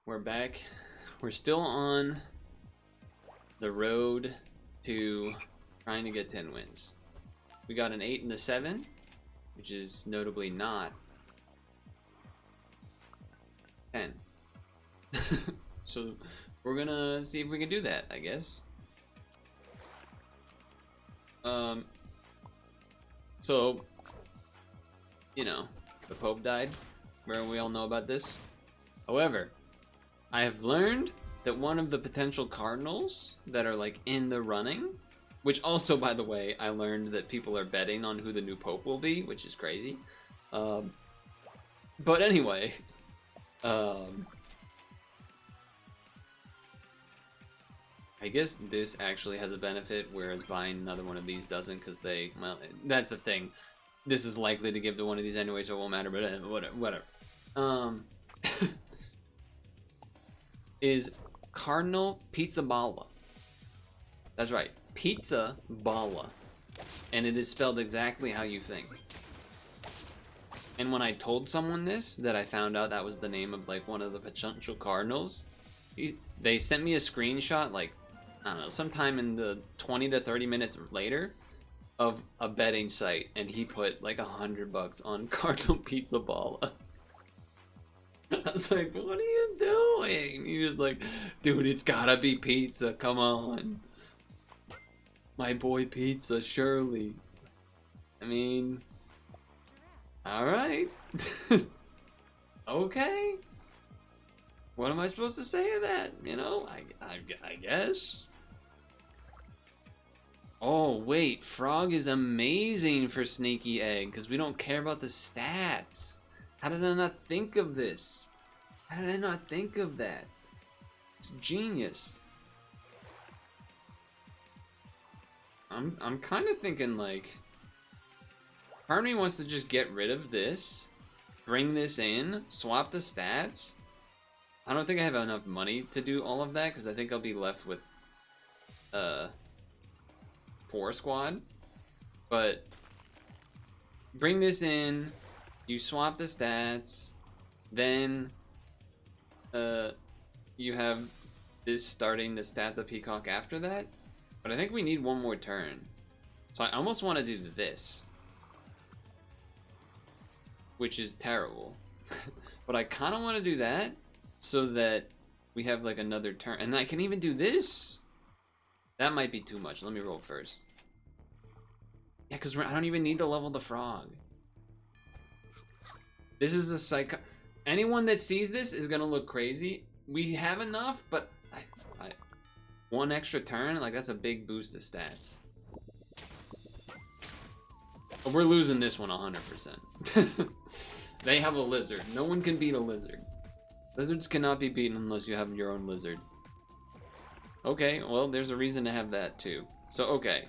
we're back. We're still on the road to trying to get 10 wins. We got an 8 and a 7, which is notably not 10. So we're gonna see if we can do that, I guess. So, you know, the Pope died, where we all know about this. However, I have learned that one of the potential cardinals that are like in the running, which also, by the way, I learned that people are betting on who the new Pope will be, which is crazy. But anyway, I guess this actually has a benefit, whereas buying another one of these doesn't, because they, well, that's the thing. This is likely to give to one of these anyway, so it won't matter, but whatever. Is Cardinal Pizza Balla. That's right, Pizza Balla. And it is spelled exactly how you think. And when I told someone this, that I found out that was the name of like one of the potential cardinals, they sent me a screenshot like, I don't know, sometime in the 20 to 30 minutes later of a betting site, and he put like $100 on Cardinal Pizza Balla. I was like, what are you doing? He was like, dude, it's gotta be pizza, come on. My boy Pizza, surely. I mean, alright. Okay. What am I supposed to say to that? You know, I guess. Oh, wait, Frog is amazing for Sneaky Egg, because we don't care about the stats. How did I not think of this? How did I not think of that? It's genius. I'm kind of thinking like, part of me wants to just get rid of this, bring this in, swap the stats. I don't think I have enough money to do all of that, because I think I'll be left with 4 squad. But bring this in, you swap the stats, then you have this starting to stat the Peacock after that. But I think we need one more turn. So I almost want to do this, which is terrible. But I kind of want to do that so that we have like another turn. And I can even do this. That might be too much. Let me roll first. Yeah, because I don't even need to level the Frog. This is a psycho. Anyone that sees this is gonna look crazy. We have enough, but one extra turn, like that's a big boost of stats. But we're losing this one 100%. They have a lizard. No one can beat a lizard. Lizards cannot be beaten unless you have your own lizard. Okay, well, there's a reason to have that too. So, okay.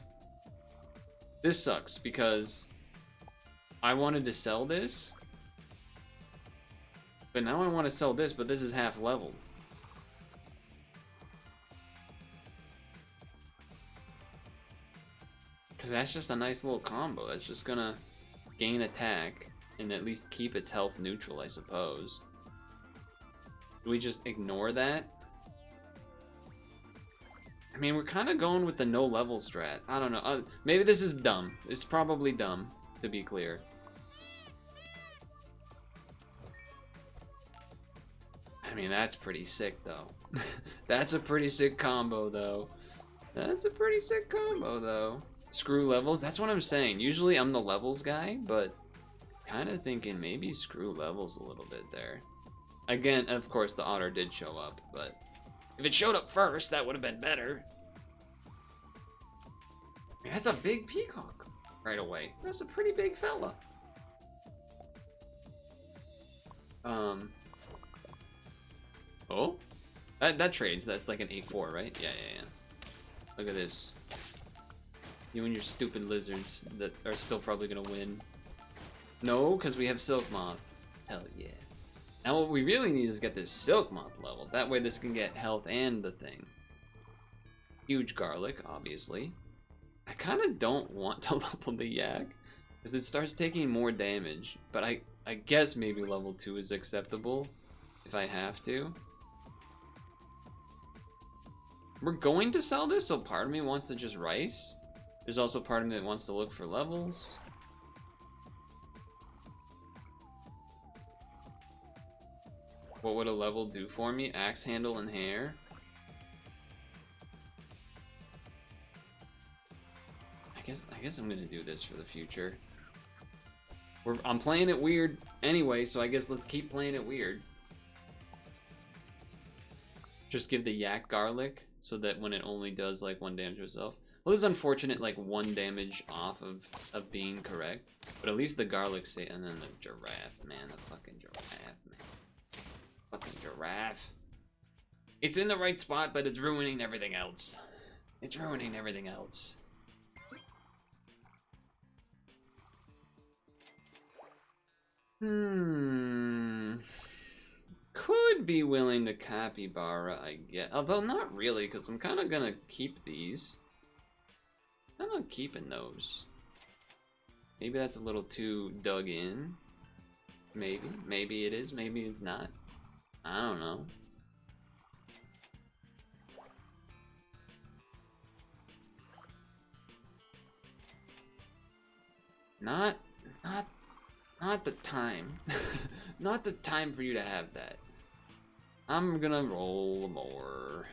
This sucks because I wanted to sell this. But now I want to sell this, but this is half leveled. Because that's just a nice little combo. That's just gonna gain attack and at least keep its health neutral, I suppose. Do we just ignore that? I mean, we're kind of going with the no level strat. I don't know. Maybe this is dumb. It's probably dumb, to be clear. I mean, that's pretty sick, though. That's a pretty sick combo, though. That's a pretty sick combo, though. Screw levels. That's what I'm saying. Usually I'm the levels guy, but kind of thinking maybe screw levels a little bit there. Again, of course, the otter did show up, but if it showed up first, that would have been better. I mean, that's a big peacock right away. That's a pretty big fella. Oh, that trades. That's like an 8-4, right? Yeah. Look at this. You and your stupid lizards that are still probably gonna win. No, because we have Silk Moth. Hell yeah. Now what we really need is get this Silk Moth level. That way this can get health and the thing. Huge garlic, obviously. I kind of don't want to level the yak, because it starts taking more damage. But I guess maybe level 2 is acceptable if I have to. We're going to sell this, so part of me wants to just rice. There's also part of me that wants to look for levels. What would a level do for me? Axe handle and hair. I guess I'm gonna do this for the future. I'm playing it weird anyway, so I guess let's keep playing it weird. Just give the yak garlic so that when it only does like 1 damage to itself. Well, this is unfortunate, like 1 damage off of being correct, but at least the garlic say, and then the giraffe, man, the fucking giraffe, man, fucking giraffe. It's in the right spot, but it's ruining everything else. It's ruining everything else. Could be willing to capybara, I guess. Although not really, because I'm kind of gonna keep these. I'm not keeping those. Maybe that's a little too dug in. Maybe. Maybe it is, maybe it's not. I don't know. Not the time. Not the time for you to have that. I'm gonna roll more.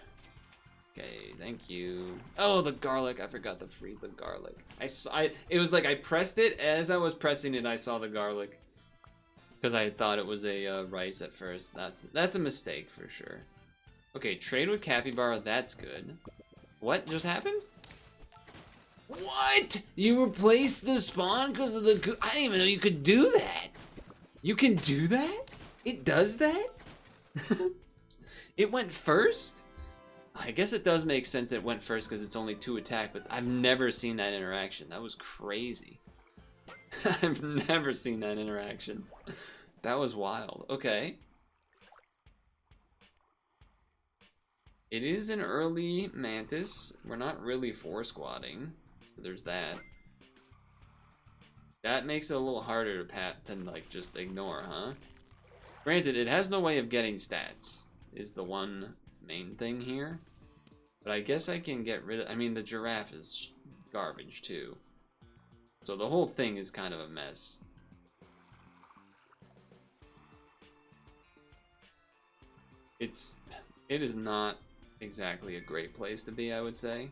Okay, thank you. Oh, the garlic. I forgot to freeze the garlic. It was like I pressed it. As I was pressing it, I saw the garlic. Because I thought it was a rice at first. That's a mistake for sure. Okay, trade with capybara. That's good. What just happened? What? You replaced the spawn because of the... I didn't even know you could do that. You can do that? It does that? It went first? I guess it does make sense that it went first because it's only 2 attack, but I've never seen that interaction. That was crazy. I've never seen that interaction. That was wild. Okay. It is an early mantis. We're not really 4-squatting. So there's that. That makes it a little harder to like just ignore, huh? Granted, it has no way of getting stats, is the one main thing here. But I guess I can get rid of... I mean, the giraffe is garbage, too. So the whole thing is kind of a mess. It is not exactly a great place to be, I would say.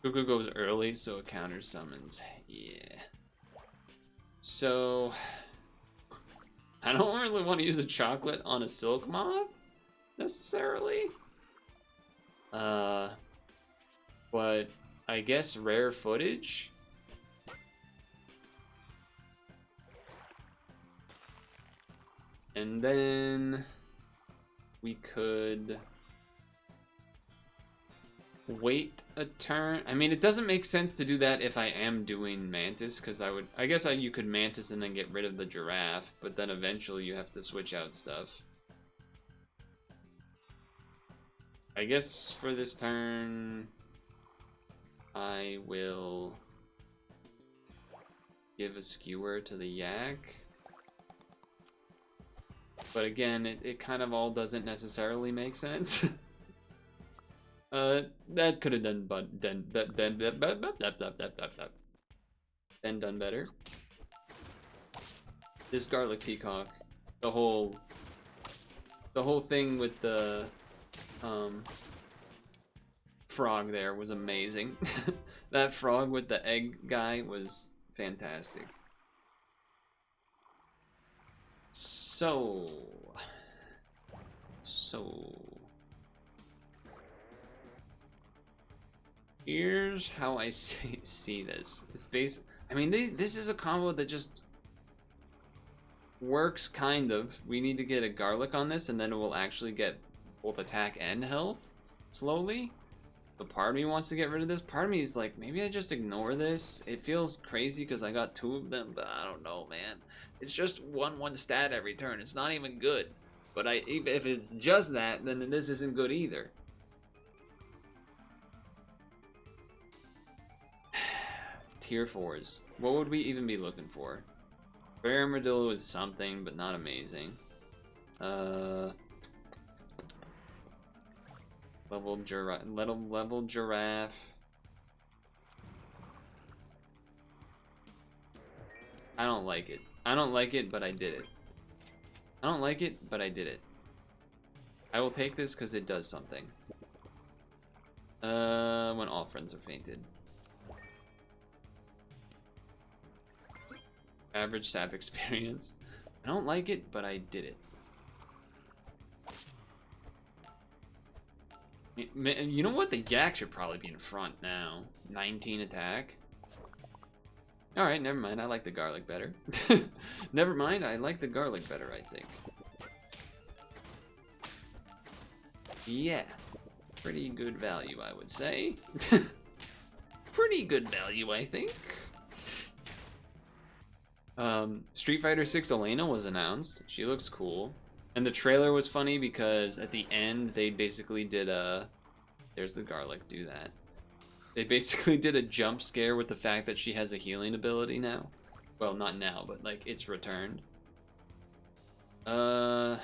Cuckoo goes early, so it counters summons. Yeah. So... I don't really want to use a chocolate on a silk moth, necessarily. But I guess rare footage? And then we could wait a turn. I mean, it doesn't make sense to do that if I am doing mantis, because I guess you could mantis and then get rid of the giraffe, but then eventually you have to switch out stuff. I guess for this turn, I will give a skewer to the yak. But again, it kind of all doesn't necessarily make sense. That could have done better. This garlic peacock, the whole thing with the frog there was amazing. That frog with the egg guy was fantastic. So here's how I see this. It's I mean, this is a combo that just works, kind of. We need to get a garlic on this, and then it will actually get both attack and health slowly. But part of me wants to get rid of this. Part of me is like, maybe I just ignore this. It feels crazy because I got 2 of them, but I don't know, man. It's just 1/1 stat every turn. It's not even good. But if it's just that, then this isn't good either. Tier 4s. What would we even be looking for? Rare Armadillo is something, but not amazing. Level giraffe. I don't like it. I don't like it, but I did it. I don't like it, but I did it. I will take this because it does something. When all friends are fainted. Average sap experience. I don't like it, but I did it. You know what? The yak should probably be in front now. 19 attack. Alright, never mind. I like the garlic better. Never mind. I like the garlic better, I think. Yeah. Pretty good value, I would say. Pretty good value, I think. Street Fighter 6 Elena was announced. She looks cool. And the trailer was funny because at the end they basically did a... There's the garlic, do that. They basically did a jump scare with the fact that she has a healing ability now. Well, not now, but like it's returned. I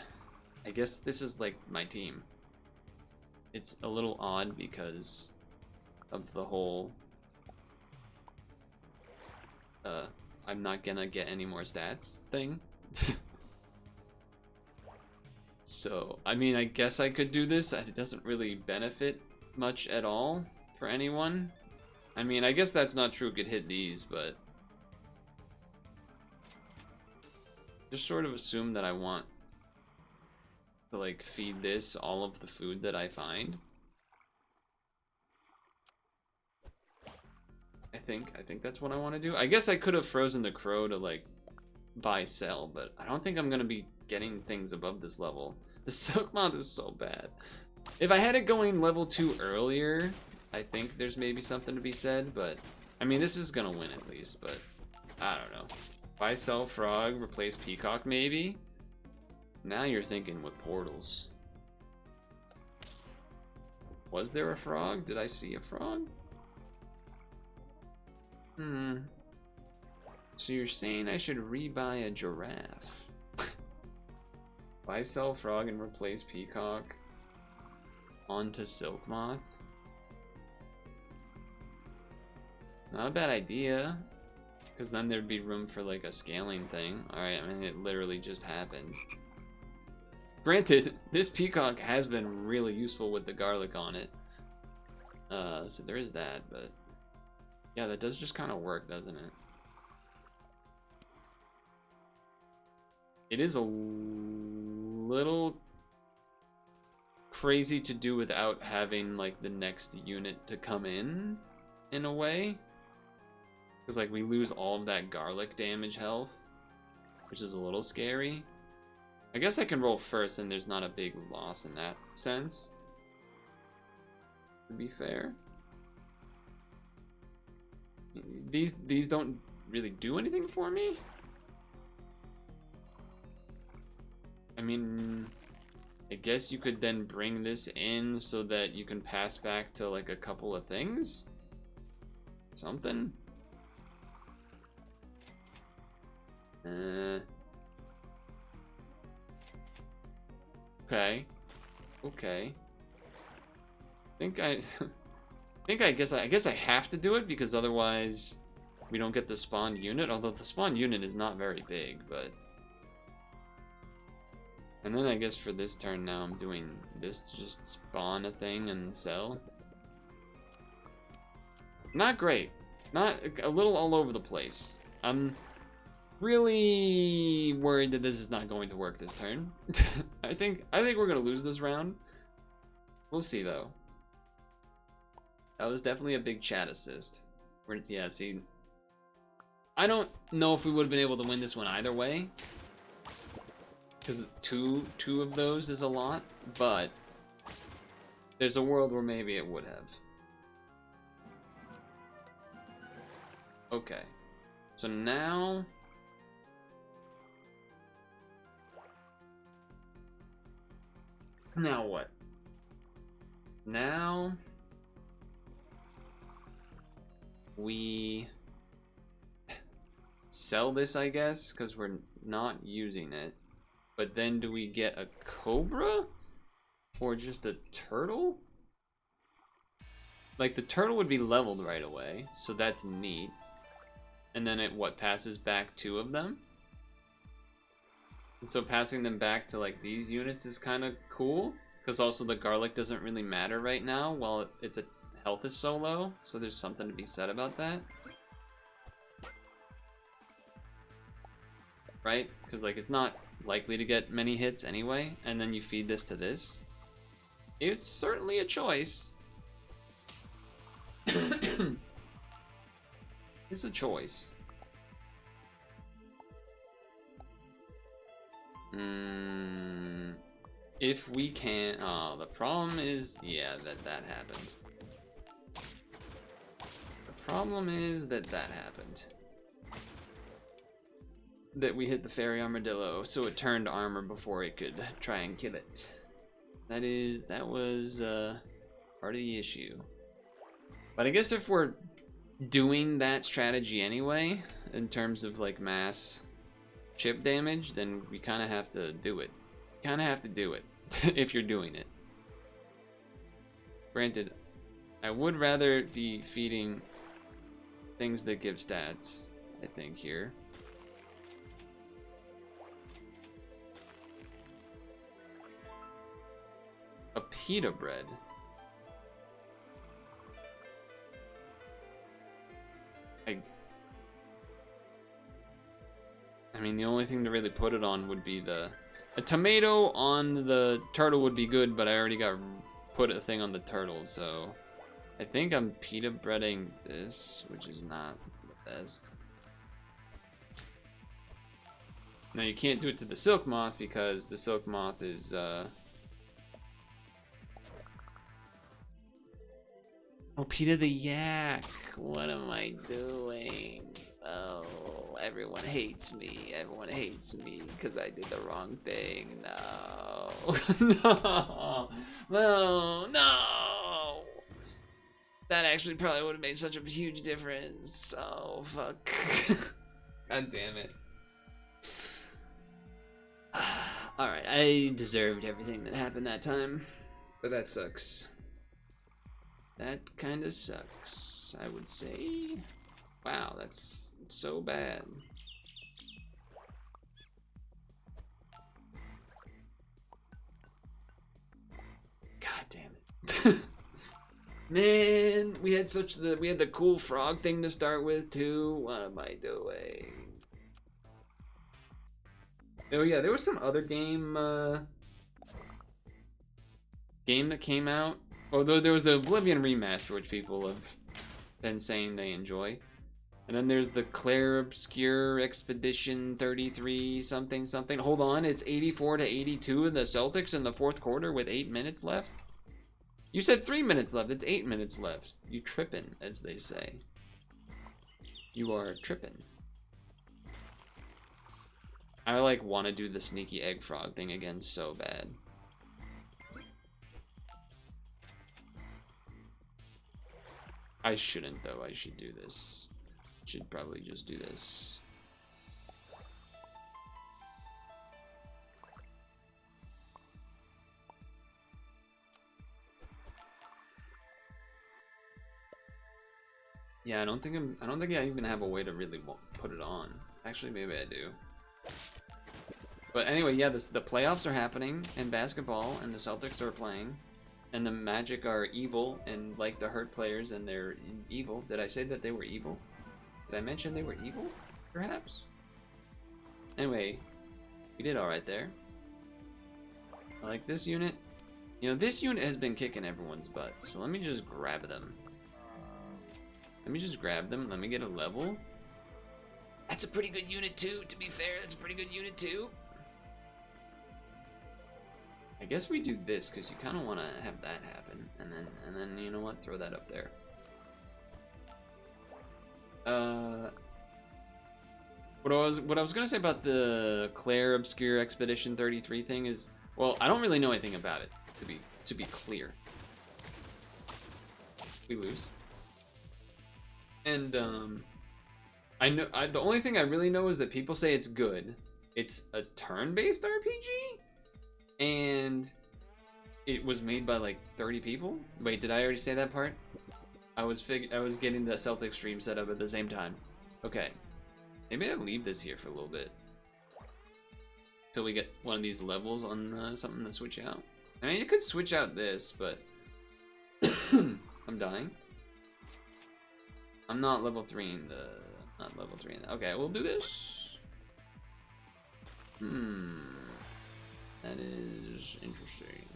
guess this is like my team. It's a little odd because of the whole... I'm not gonna get any more stats thing. So, I mean, I guess I could do this. It doesn't really benefit much at all for anyone. I mean, I guess that's not true. Could hit these, but just sort of assume that I want to like feed this all of the food that I find. I think that's what I want to do. I guess I could have frozen the crow to like buy sell, but I don't think I'm gonna be getting things above this level. The silk moth is so bad. If I had it going level 2 earlier, I think there's maybe something to be said, but I mean this is gonna win at least, but I don't know. Buy sell frog, replace peacock maybe? Now you're thinking with portals. Was there a frog? Did I see a frog? So you're saying I should rebuy a giraffe? Buy sell frog and replace peacock onto silk moth? Not a bad idea, because then there'd be room for like a scaling thing. Alright, I mean it literally just happened. Granted, this peacock has been really useful with the garlic on it. So there is that, but yeah, that does just kind of work, doesn't it? It is a little crazy to do without having like the next unit to come in a way. Because like we lose all of that garlic damage health, which is a little scary. I guess I can roll first and there's not a big loss in that sense, to be fair. These don't really do anything for me. I mean, I guess you could then bring this in so that you can pass back to like a couple of things. Something. Okay. Okay. I guess I have to do it because otherwise we don't get the spawn unit, although the spawn unit is not very big, but and then I guess for this turn now I'm doing this to just spawn a thing and sell. Not great. Not a little all over the place. I'm really worried that this is not going to work this turn. I think we're gonna lose this round. We'll see though. That was definitely a big chat assist. Yeah, see, I don't know if we would have been able to win this one either way, because two of those is a lot, but there's a world where maybe it would have. Okay, so now what? Now we sell this, I guess, because we're not using it. But then do we get a cobra? Or just a turtle? like the turtle would be leveled right away, so that's neat. And then it passes back 2 of them. And so passing them back to like these units is kind of cool, because also the garlic doesn't really matter right now while its health is so low, so there's something to be said about that. Right? Because like it's not likely to get many hits anyway, and then you feed this to this. It's certainly a choice. It's a choice. If we can... Oh, the problem is... Yeah, that happened. The problem is that happened. That we hit the fairy armadillo, so it turned armor before it could try and kill it. That was part of the issue. But I guess if we're doing that strategy anyway, in terms of like mass chip damage, then we kind of have to do it. Kind of have to do it if you're doing it. Granted, I would rather be feeding things that give stats, I think, here. A pita bread. I mean, the only thing to really put it on would be a tomato on the turtle would be good, but I already put a thing on the turtle, so I think I'm pita breading this, which is not the best. Now you can't do it to the silk moth because the silk moth is oh, pita the yak. What am I doing? Oh, everyone hates me. Everyone hates me because I did the wrong thing. No. No. No. No. That actually probably would have made such a huge difference. Oh, fuck. God damn it. Alright, I deserved everything that happened that time. But that sucks. That kind of sucks, I would say. Wow, that's so bad. God damn it. Man, we had the cool frog thing to start with too. What am I doing? Oh yeah, there was some other game that came out. Although there was the Oblivion remaster, which people have been saying they enjoy. And then there's the Claire Obscure Expedition 33 something something. Hold on, it's 84-82 in the Celtics in the fourth quarter with 8 minutes left? You said 3 minutes left, it's 8 minutes left. You trippin', as they say. You are trippin'. I like want to do the sneaky egg frog thing again so bad. I shouldn't though, I should do this. Should probably just do this. Yeah, I don't think I even have a way to really put it on. Actually, maybe I do. But anyway, yeah, the playoffs are happening in basketball, and the Celtics are playing, and the Magic are evil and like to hurt players, and they're evil. Did I say that they were evil? Did I mention they were evil? Perhaps? Anyway, we did alright there. I like this unit. You know, this unit has been kicking everyone's butt, so let me just grab them. Let me just grab them. Let me get a level. That's a pretty good unit too, to be fair. That's a pretty good unit too. I guess we do this because you kind of want to have that happen, and then you know what? Throw that up there. What I was gonna say about the Claire Obscure Expedition 33 thing is, well, I don't really know anything about it, to be clear. We lose. And I know the only thing I really know is that people say it's good. It's a turn-based RPG, and it was made by like 30 people. Wait, did I already say that part? I was getting the Celtic stream set up at the same time. Okay. Maybe I'll leave this here for a little bit. Till we get one of these levels on something to switch out. I mean, you could switch out this, but... I'm dying. I'm not level 3 in the... Not level 3 in the... Okay, we'll do this. That is interesting.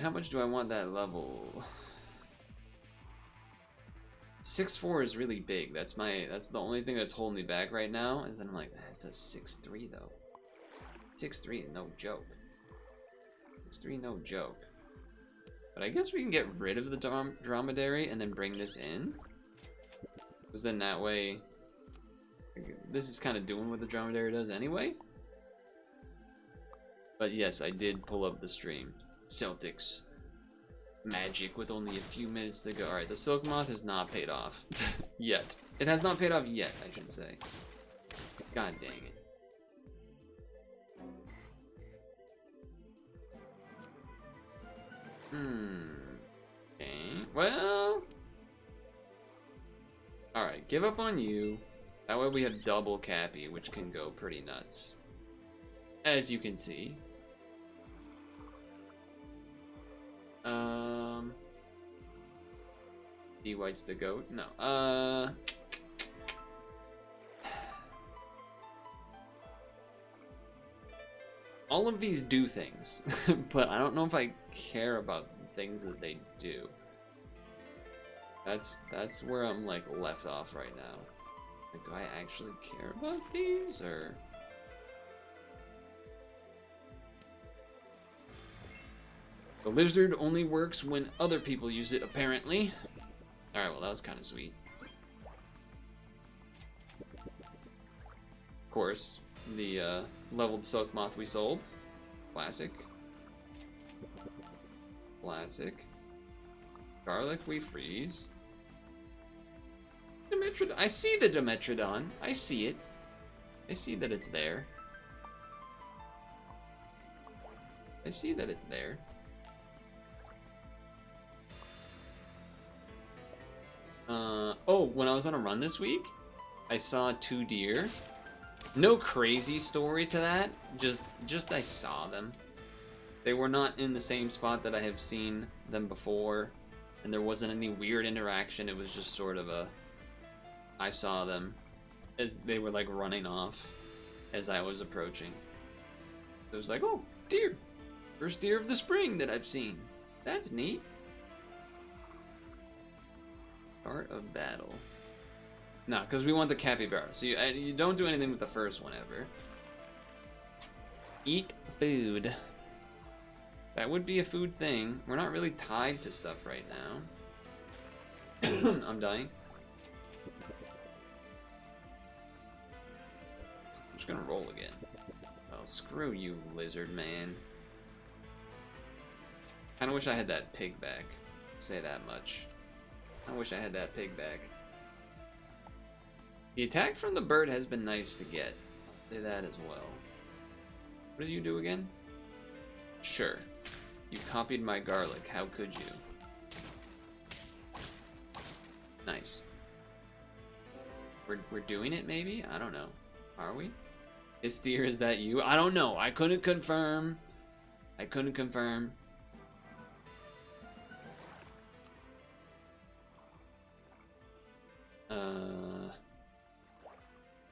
How much do I want that level? 6'4" is really big. That's the only thing that's holding me back right now. Is that I'm like, that's a 6'3" though. 6'3" is no joke. 6'3" no joke. But I guess we can get rid of the dromedary and then bring this in. Because then that way, this is kind of doing what the dromedary does anyway. But yes, I did pull up the stream. Celtics. Magic with only a few minutes to go. Alright, the Silk Moth has not paid off. Yet. It has not paid off yet, I should say. God dang it. Okay. Well. Alright, give up on you. That way we have double Cappy, which can go pretty nuts. As you can see. D White's the goat? No. All of these do things, but I don't know if I care about things that they do. That's where I'm like left off right now. Like, do I actually care about these, or? The lizard only works when other people use it, apparently. Alright, well, that was kind of sweet. Of course, the leveled Silk Moth we sold. Classic. Classic. Garlic we freeze. Dimetrodon. I see the Dimetrodon. I see it. I see that it's there. I see that it's there. Oh, when I was on a run this week, I saw 2 deer. No crazy story to that. Just I saw them. They were not in the same spot that I have seen them before, and there wasn't any weird interaction. It was just sort of a... I saw them as they were like running off as I was approaching. It was like, oh, deer. First deer of the spring that I've seen. That's neat. Art of battle. No, because we want the capybara. So you don't do anything with the first one ever. Eat food. That would be a food thing. We're not really tied to stuff right now. I'm dying. I'm just gonna roll again. Oh, screw you, lizard man. Kinda wish I had that pig back. Say that much. I wish I had that pig back. The attack from the bird has been nice to get. I'll say that as well. What did you do again? Sure. You copied my garlic. How could you? Nice. We're doing it, maybe? I don't know. Are we? Isteer, is that you? I don't know. I couldn't confirm. I couldn't confirm.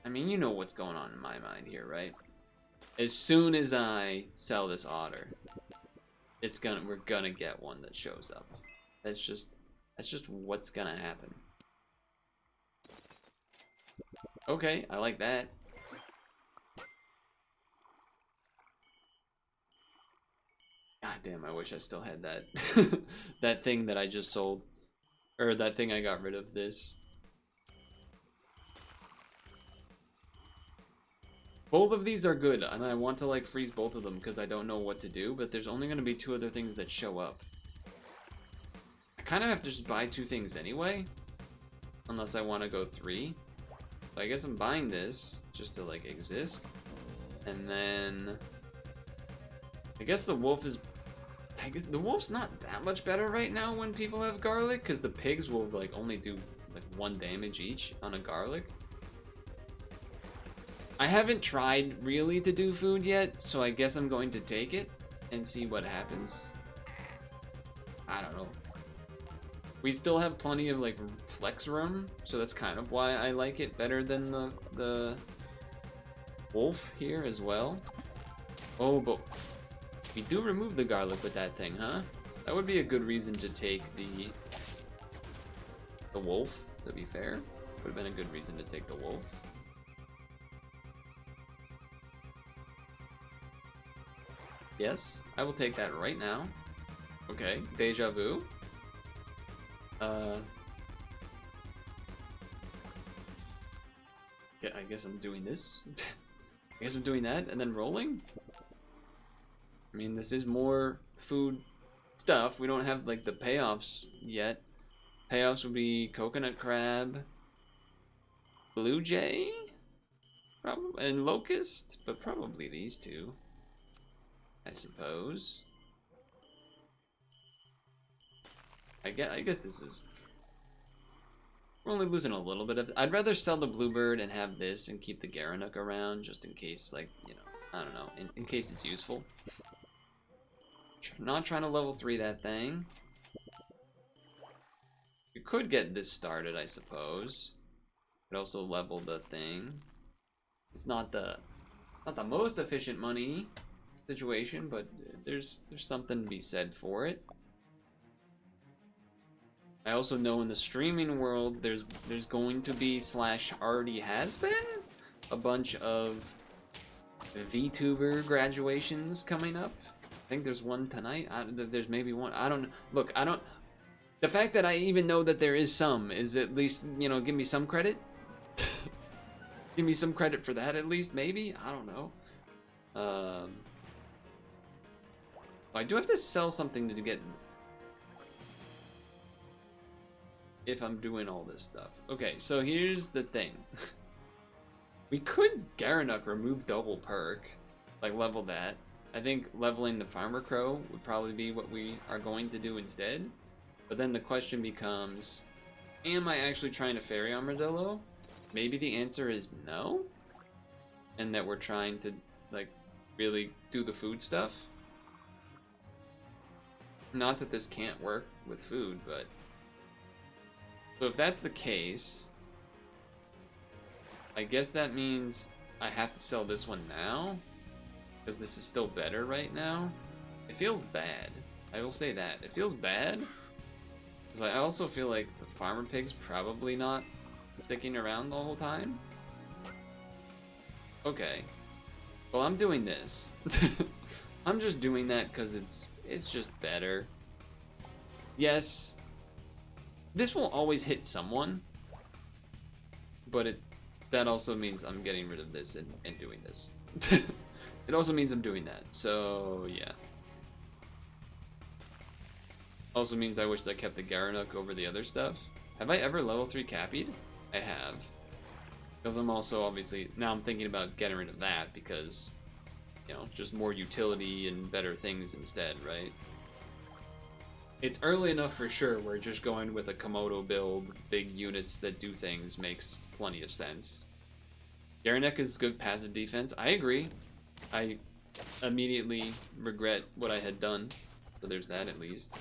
I mean, you know what's going on in my mind here, right? As soon as I sell this otter, we're gonna get one that shows up. That's just what's gonna happen. Okay, I like that. God damn, I wish I still had that that thing that I just sold. Or that thing I got rid of this. Both of these are good, and I want to like freeze both of them because I don't know what to do, but there's only going to be 2 other things that show up. I kind of have to just buy 2 things anyway, unless I want to go 3. So I guess I'm buying this just to like exist. And then I guess the wolf is. I guess the wolf's not that much better right now when people have garlic, because the pigs will like only do like 1 damage each on a garlic. I haven't tried really to do food yet, so I guess I'm going to take it and see what happens. I don't know. We still have plenty of like flex room, so that's kind of why I like it better than the wolf here as well. Oh, but we do remove the garlic with that thing, huh? That would be a good reason to take the wolf, to be fair. Would have been a good reason to take the wolf. Yes, I will take that right now. Okay, deja vu. Yeah, I guess I'm doing this. I guess I'm doing that and then rolling. I mean, this is more food stuff. We don't have like the payoffs yet. Payoffs would be coconut crab, blue jay, probably, and locust, but probably these two, I suppose. I guess this is. We're only losing a little bit of. I'd rather sell the bluebird and have this and keep the Garanuk around just in case, like, you know, I don't know, in case it's useful. Not trying to level 3 that thing. You could get this started, I suppose. Could also level the thing. It's not the most efficient money situation, but there's something to be said for it. I also know in the streaming world there's going to be / already has been a bunch of VTuber graduations coming up. I think there's one tonight. There's maybe one. I don't know. Look, I don't. The fact that I even know that there is some is at least, you know, give me some credit. Give me some credit for that at least, maybe. I don't know. I do have to sell something to get. If I'm doing all this stuff. Okay, so here's the thing. We could Garanuk remove double perk, like level that. I think leveling the Farmer Crow would probably be what we are going to do instead. But then the question becomes, am I actually trying to Fairy Armadillo? Maybe the answer is no. And that we're trying to, like, really do the food stuff. Not that this can't work with food, but... So if that's the case, I guess that means I have to sell this one now, because this is still better right now. It feels bad. I will say that. It feels bad, because I also feel like the farmer pig's probably not sticking around the whole time. Okay. Well, I'm doing this. I'm just doing that because it's just better. Yes. This will always hit someone, but that also means I'm getting rid of this and doing this. It also means I'm doing that, so yeah. Also means I wish I kept the Garanuk over the other stuff. Have I ever level 3 Cappy'd? I have. Because I'm also obviously, now I'm thinking about getting rid of that because, you know, just more utility and better things instead, right? It's early enough for sure where just going with a Komodo build, big units that do things makes plenty of sense. Garanuk is good passive defense. I agree. I immediately regret what I had done. So there's that at least.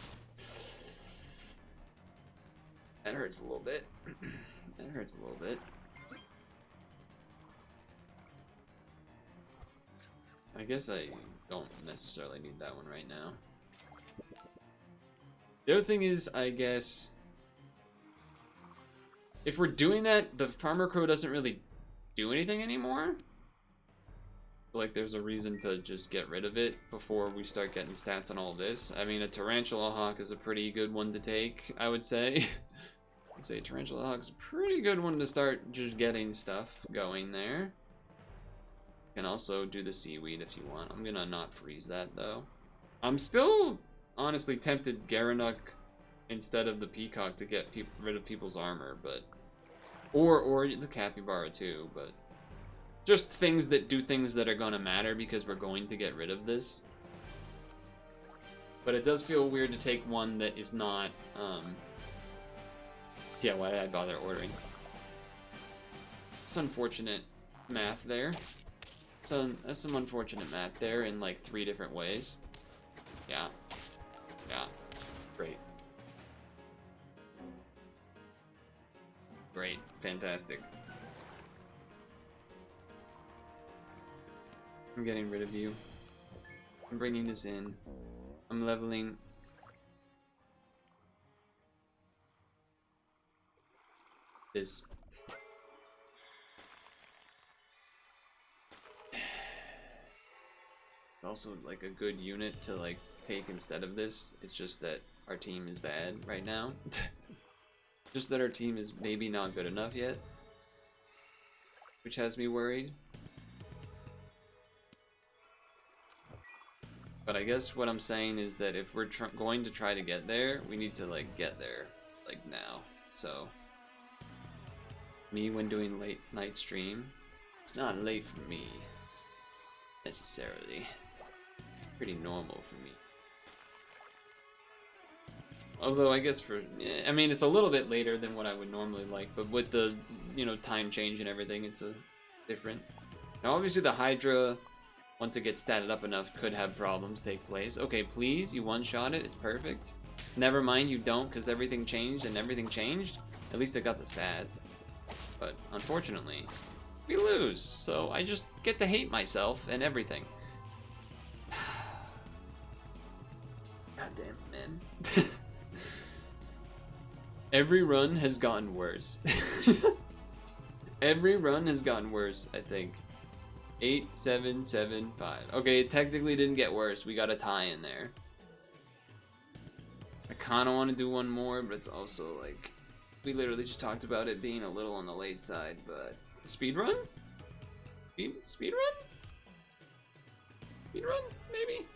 That hurts a little bit. That hurts a little bit. I guess I don't necessarily need that one right now. The other thing is, I guess, if we're doing that, the Farmer Crow doesn't really do anything anymore. Like, there's a reason to just get rid of it before we start getting stats on all this. I mean, a Tarantula Hawk is a pretty good one to take, I would say. I'd say Tarantula Hawk is a pretty good one to start just getting stuff going there. You can also do the seaweed if you want. I'm gonna not freeze that, though. I'm still... honestly tempted Garanuk instead of the Peacock to get rid of people's armor, but or the Capybara too, but Just things that do things that are going to matter because we're going to get rid of this. But it does feel weird to take one that is not, yeah, why did I bother ordering? It's unfortunate math there. So that's some unfortunate math there in like 3 different ways. Yeah. Yeah. Great. Great. Fantastic. I'm getting rid of you. I'm bringing this in. I'm leveling. This. It's also like a good unit to like take instead of this. It's just that our team is bad right now. Just that our team is maybe not good enough yet, which has me worried. But I guess what I'm saying is that if we're going to try to get there, we need to like get there like now. So me when doing late night stream, it's not late for me necessarily. Pretty normal for me. Although I guess I mean it's a little bit later than what I would normally like, but with the, you know, time change and everything, it's a different. Now obviously the Hydra, once it gets statted up enough, could have problems take place. Okay, please, you one-shot it, it's perfect. Never mind, you don't, because everything changed and everything changed. At least I got the stat. But unfortunately, we lose, so I just get to hate myself and everything. God damn it, man. Every run has gotten worse. Every run has gotten worse, I think. 8, 7, 7, 5. Okay, it technically didn't get worse. We got a tie in there. I kind of want to do one more, but it's also like... We literally just talked about it being a little on the late side, but... Speed run? Speed run? Speed run? Maybe?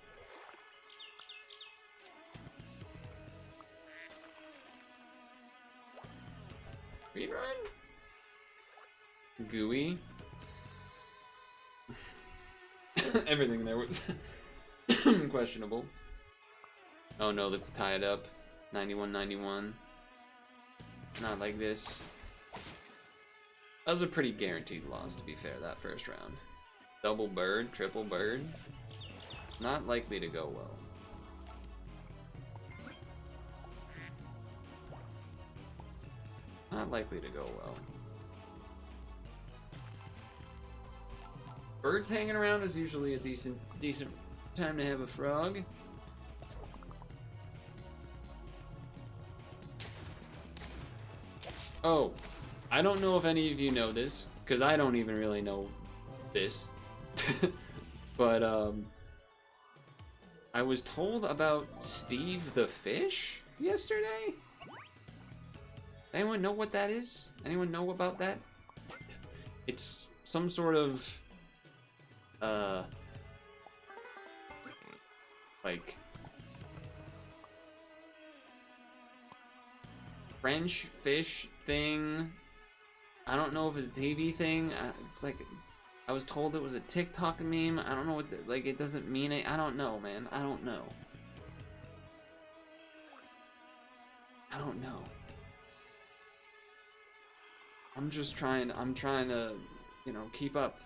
Speed run? Gooey? Everything there was questionable. Oh no, let's tie it up. 91-91. Not like this. That was a pretty guaranteed loss, to be fair, that first round. Double bird, triple bird. Not likely to go well. Not likely to go well. Birds hanging around is usually a decent time to have a frog. Oh, I don't know if any of you know this, because I don't even really know this. But I was told about Steve the fish yesterday. Anyone know what that is? Anyone know about that? It's some sort of like French fish thing. I don't know if it's a TV thing. It's like, I was told it was a TikTok meme. I don't know what like, it doesn't mean it. I don't know, man. I don't know. I don't know. I'm trying to, you know, keep up.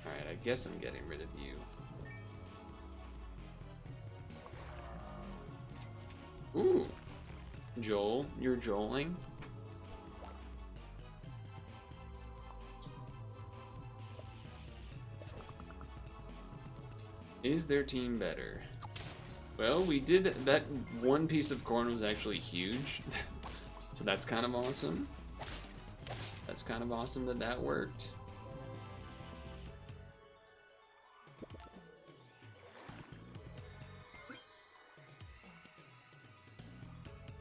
Alright, I guess I'm getting rid of you. Ooh. Joel, you're joeling. Is their team better? Well, we did, that one piece of corn was actually huge. So that's kind of awesome. That's kind of awesome that that worked.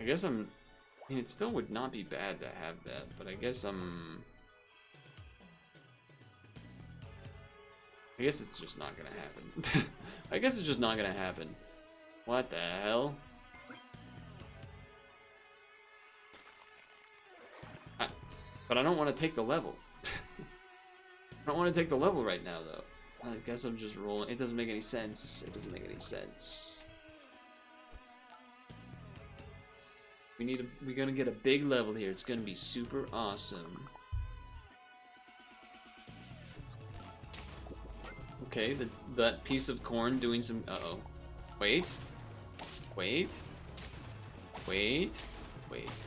I guess I mean, it still would not be bad to have that, but I guess I guess it's just not gonna happen. I guess it's just not gonna happen. What the hell? But I don't want to take the level. I don't want to take the level right now, though. I guess I'm just rolling. It doesn't make any sense. It doesn't make any sense. We're gonna get a big level here. It's gonna be super awesome. Okay, that piece of corn doing some. Uh-oh. Wait. Wait. Wait. Wait.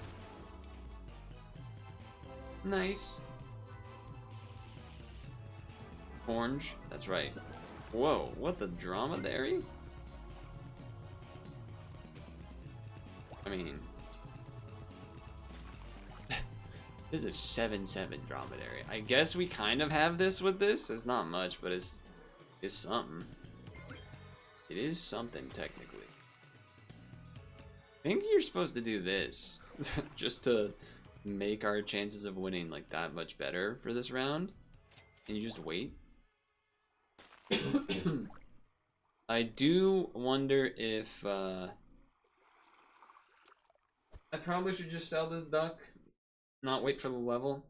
Nice. Cornge. That's right. Whoa, what the dromedary? I mean, this is 7/7 dromedary. I guess we kind of have this with this. It's not much, but it's something. It is something technically. I think you're supposed to do this just to make our chances of winning like that much better for this round. And you just wait. I do wonder if I probably should just sell this duck, not wait for the level.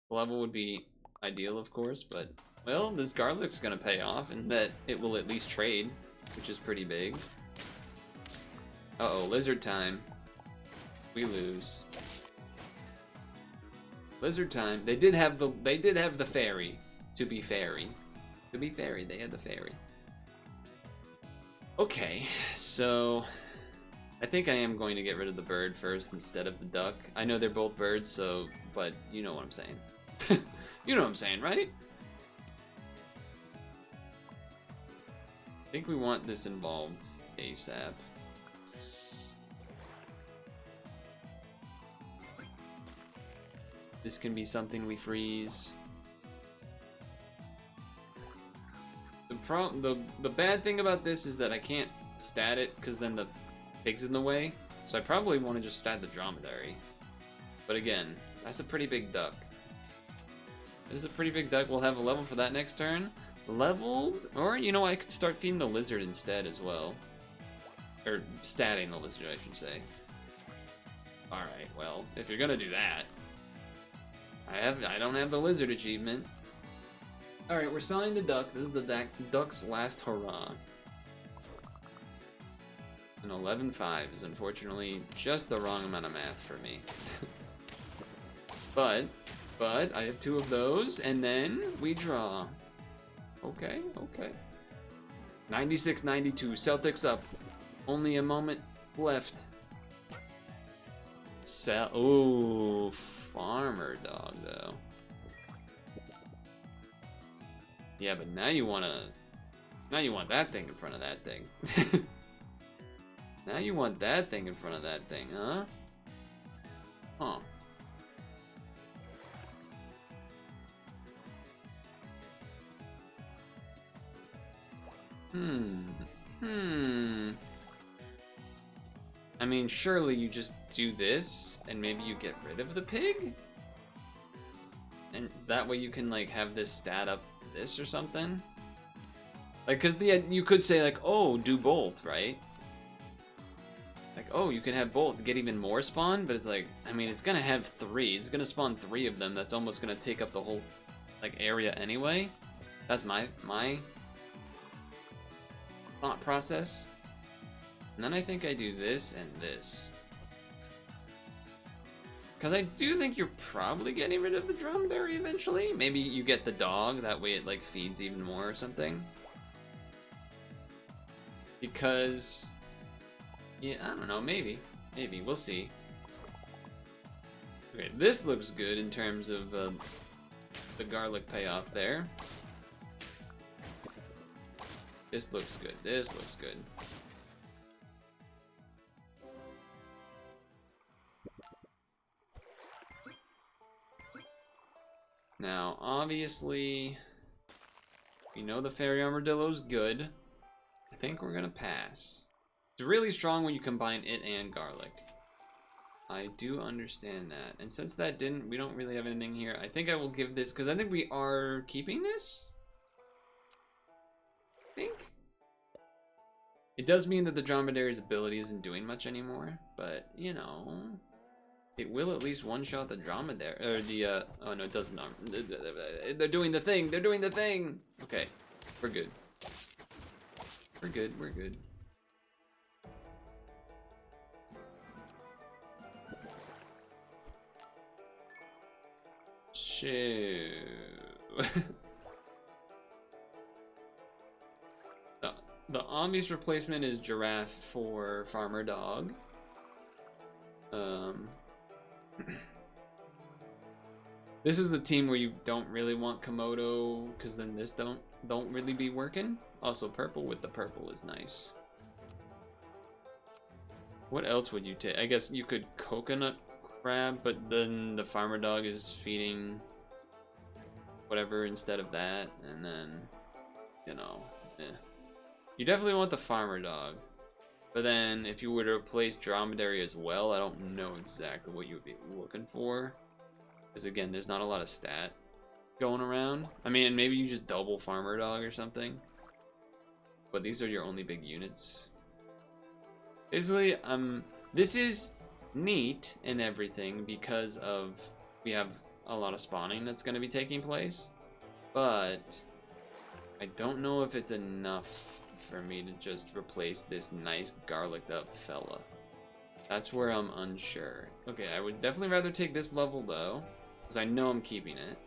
The level would be ideal, of course, but well, this garlic's gonna pay off in that it will at least trade, which is pretty big. Uh-oh, lizard time. We lose. Lizard time. They did have the fairy. To be fairy. To be fairy, they had the fairy. Okay, so I think I am going to get rid of the bird first instead of the duck. I know they're both birds, so but you know what I'm saying. You know what I'm saying, right? I think we want this involved ASAP. This can be something we freeze. The bad thing about this is that I can't stat it because then the pig's in the way. So I probably want to just stat the dromedary. But again, that's a pretty big duck. This is a pretty big duck. We'll have a level for that next turn. Leveled, or you know, I could start feeding the lizard instead as well. Or statting the lizard, I should say. Alright, well, if you're gonna do that. I don't have the lizard achievement. Alright, we're selling the duck. This is the duck's last hurrah. An 11-5 is unfortunately just the wrong amount of math for me. But I have 2 of those, and then we draw. Okay, okay. 96-92, Celtics up. Only a moment left. Ooh, farmer dog though. Yeah, but now you want that thing in front of that thing. Now you want that thing in front of that thing, huh? Huh. I mean, surely you just do this, and maybe you get rid of the pig? And that way you can, like, have this stat up this or something? Like, because you could say, like, oh, do both, right? Like, oh, you can have both, get even more spawn, but it's like, I mean, it's gonna have 3. It's gonna spawn 3 of them. That's almost gonna take up the whole, like, area anyway. That's my thought process. And then I think I do this and this. Because I do think you're probably getting rid of the dromedary eventually. Maybe you get the dog, that way it like feeds even more or something. Because, yeah, I don't know, maybe. Maybe, we'll see. Okay, this looks good in terms of the garlic payoff there. This looks good, this looks good. Now, obviously, we know the fairy armadillo's good. I think we're gonna pass. It's really strong when you combine it and garlic. I do understand that. And since that didn't, we don't really have anything here. I think I will give this, because I think we are keeping this? I think? It does mean that the dromedary's ability isn't doing much anymore, but, you know. It will at least one-shot the dromedary, or the, oh no, it doesn't. They're doing the thing, they're doing the thing! Okay, we're good. We're good, we're good. Shoo. The obvious replacement is giraffe for farmer dog. This is a team where you don't really want Komodo, because then this don't really be working. Also, purple with the purple is nice. What else would you take? I guess you could coconut crab, but then the farmer dog is feeding whatever instead of that, and then, you know, You definitely want the farmer dog. But then, if you were to replace dromedary as well, I don't know exactly what you would be looking for. Because again, there's not a lot of stat going around. I mean, maybe you just double farmer dog or something. But these are your only big units. Basically, this is neat and everything because of we have a lot of spawning that's going to be taking place. But I don't know if it's enough for me to just replace this nice garliced up fella. That's where I'm unsure. Okay, I would definitely rather take this level though, because I know I'm keeping it.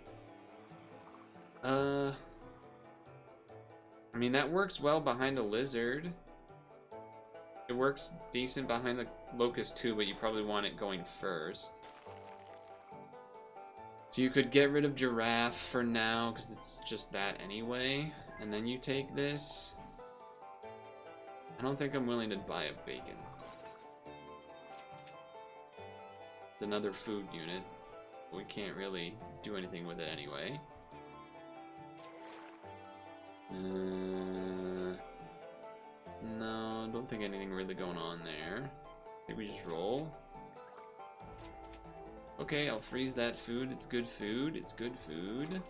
I mean, that works well behind a lizard. It works decent behind the locust too, but you probably want it going first. So you could get rid of giraffe for now, because it's just that anyway. And then you take this. I don't think I'm willing to buy a bacon. It's another food unit. We can't really do anything with it anyway. No, I don't think anything really going on there. I think we just roll. Okay, I'll freeze that food. It's good food. It's good food.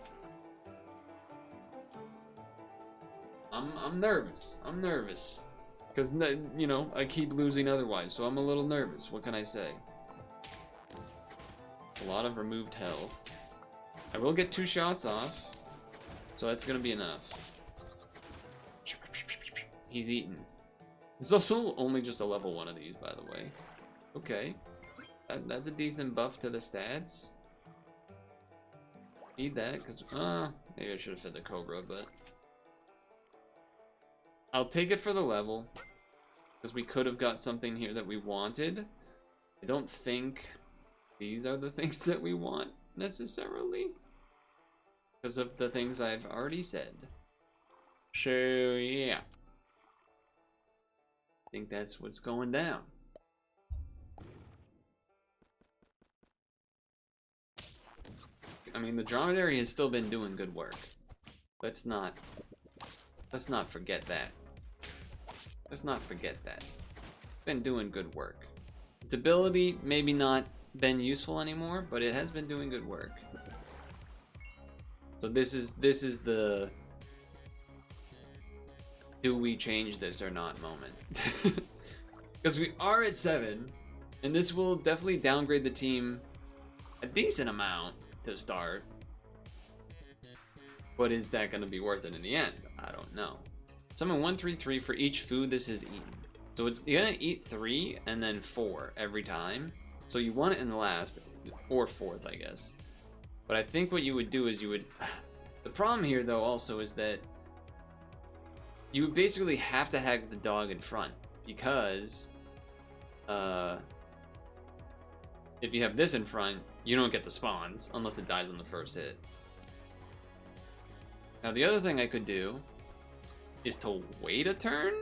I'm nervous. I'm nervous. Because, you know, I keep losing otherwise, so I'm a little nervous. What can I say? A lot of removed health. I will get 2 shots off, so that's going to be enough. He's eaten. It's also only just a level 1 of these, by the way. Okay. That's a decent buff to the stats. Need that, because, maybe I should have fed the Cobra, but I'll take it for the level, because we could have got something here that we wanted. I don't think these are the things that we want, necessarily, because of the things I've already said. So, yeah. I think that's what's going down. I mean, the dromedary has still been doing good work. Let's not forget that. Let's not forget that. It's been doing good work. Its ability maybe not been useful anymore, but it has been doing good work. So this is the do we change this or not moment. Because we are at 7, and this will definitely downgrade the team a decent amount to start. But is that going to be worth it in the end? I don't know. Summon 1, 3, 3 for each food this is eaten. So it's going to eat 3 and then 4 every time. So you want it in the last, or 4th, I guess. But I think what you would do is you would... The problem here, though, also is that you would basically have to have the dog in front. Because if you have this in front, you don't get the spawns unless it dies on the first hit. Now the other thing I could do is to wait a turn,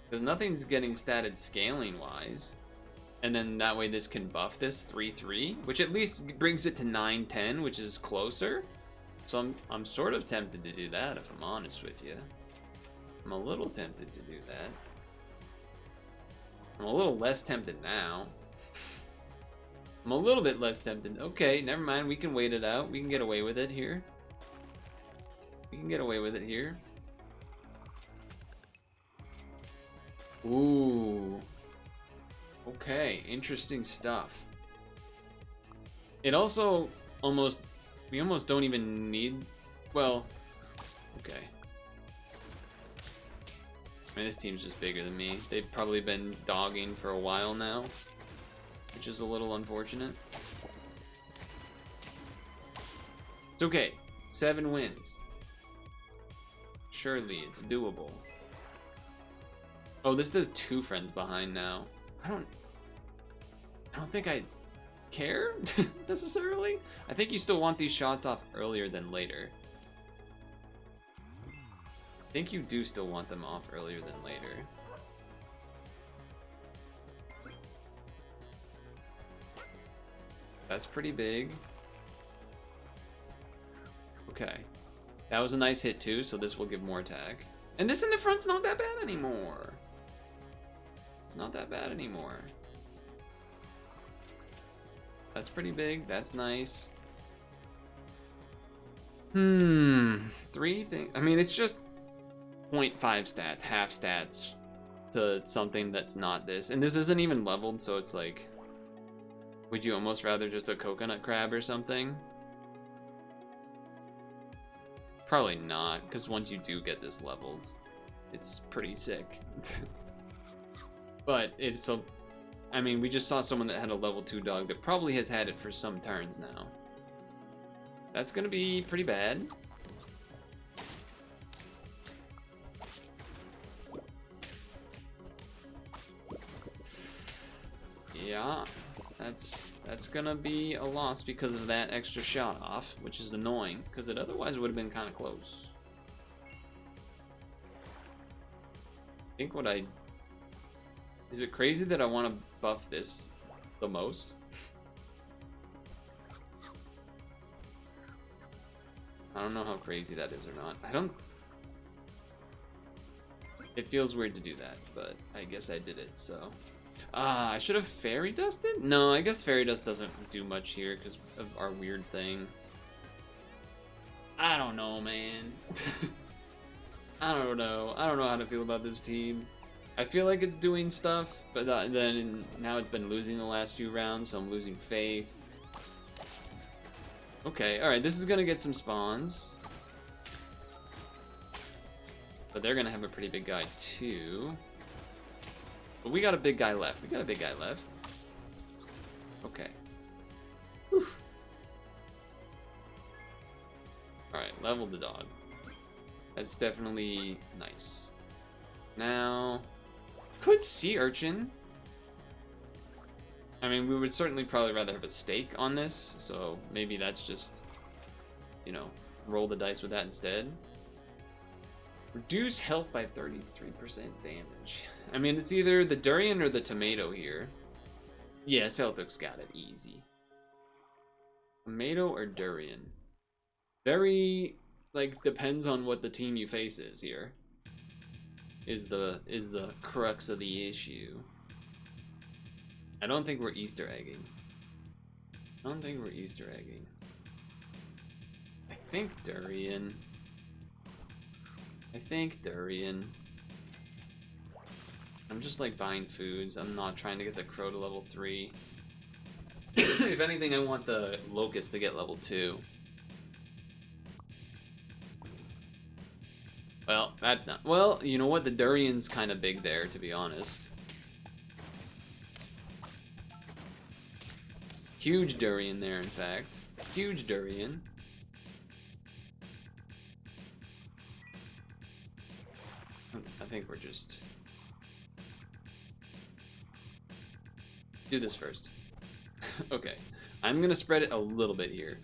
because nothing's getting statted scaling wise, and then that way this can buff this 3-3, which at least brings it to 9-10, which is closer. So I'm sort of tempted to do that, if I'm honest with you. I'm a little tempted to do that. I'm a little less tempted now. I'm a little bit less tempted. Okay, never mind. We can wait it out. We can get away with it here. We can get away with it here. Ooh. Okay, interesting stuff. It also almost, we almost don't even need, well, okay. I mean, this team's just bigger than me. They've probably been dogging for a while now, which is a little unfortunate. It's okay. 7 wins. Surely it's doable. Oh, this does 2 friends behind now. I don't think I care necessarily. I think you still want these shots off earlier than later. I think you do still want them off earlier than later. That's pretty big. Okay. That was a nice hit too, so this will give more attack. And this in the front's not that bad anymore. It's not that bad anymore. That's pretty big. That's nice. 3 things. I mean, it's just 0.5 stats, half stats to something that's not this. And this isn't even leveled, so it's like, would you almost rather just a coconut crab or something? Probably not, because once you do get this leveled, it's pretty sick. But it's a, I mean, we just saw someone that had a level 2 dog that probably has had it for some turns now. That's gonna be pretty bad. Yeah, that's gonna be a loss because of that extra shot off, which is annoying, because it otherwise would have been kind of close. I think what I... Is it crazy that I want to buff this the most? I don't know how crazy that is or not. I don't... It feels weird to do that, but I guess I did it, so... I should have fairy dusted? No, I guess fairy dust doesn't do much here because of our weird thing. I don't know, man. I don't know. I don't know how to feel about this team. I feel like it's doing stuff, but then now it's been losing the last few rounds, so I'm losing faith. Okay, alright, this is gonna get some spawns. But they're gonna have a pretty big guy too. But we got a big guy left. We got a big guy left. Okay. Whew. Alright, level the dog. That's definitely nice. Now, could sea urchin. I mean, we would certainly probably rather have a steak on this, so maybe that's just, you know, roll the dice with that instead. Reduce health by 33% damage. I mean, it's either the durian or the tomato here. Yeah, Celtic's got it easy. Tomato or durian? Very, like, depends on what the team you face is here. Is the crux of the issue. I don't think we're Easter egging. I don't think we're Easter egging. I think durian. I think durian. I'm just like buying foods. I'm not trying to get the crow to level 3. If anything, I want the locust to get level 2. Well, that's not. Well, you know what? The durian's kind of big there, to be honest. Huge durian there, in fact. Huge durian. I think we're just... Do this first. Okay. I'm gonna spread it a little bit here.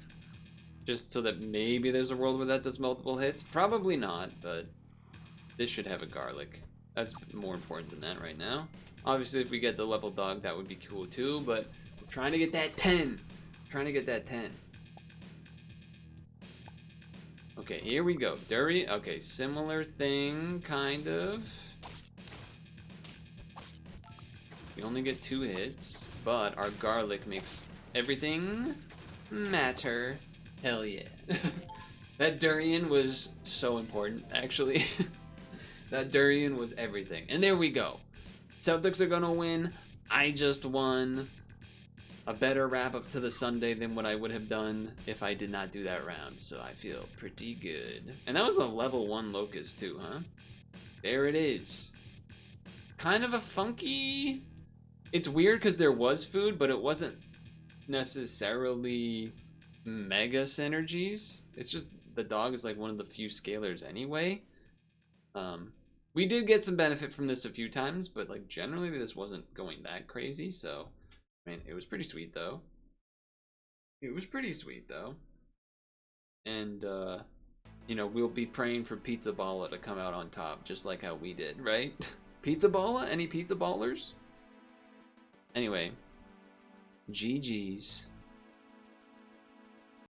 Just so that maybe there's a world where that does multiple hits. Probably not, but this should have a garlic. That's more important than that right now. Obviously, if we get the level dog, that would be cool too, but we're trying to get that 10. Trying to get that 10. Okay, here we go. Durian. Okay, similar thing, kind of. We only get 2 hits, but our garlic makes everything matter. Hell yeah. That durian was so important, actually. That durian was everything. And there we go. Celtics are gonna win. I just won. a better wrap up to the Sunday than what I would have done if I did not do that round. So I feel pretty good. And that was a level 1 Locust too, huh? There it is. Kind of a funky... It's weird because there was food, but it wasn't necessarily mega synergies. It's just the dog is like one of the few scalars anyway. We did get some benefit from this a few times, but like generally this wasn't going that crazy. So, I mean, it was pretty sweet though. It was pretty sweet though. And, you know, we'll be praying for Pizza Balla to come out on top, just like how we did, right? Pizza Balla? Any Pizza Ballers? Anyway, GG's.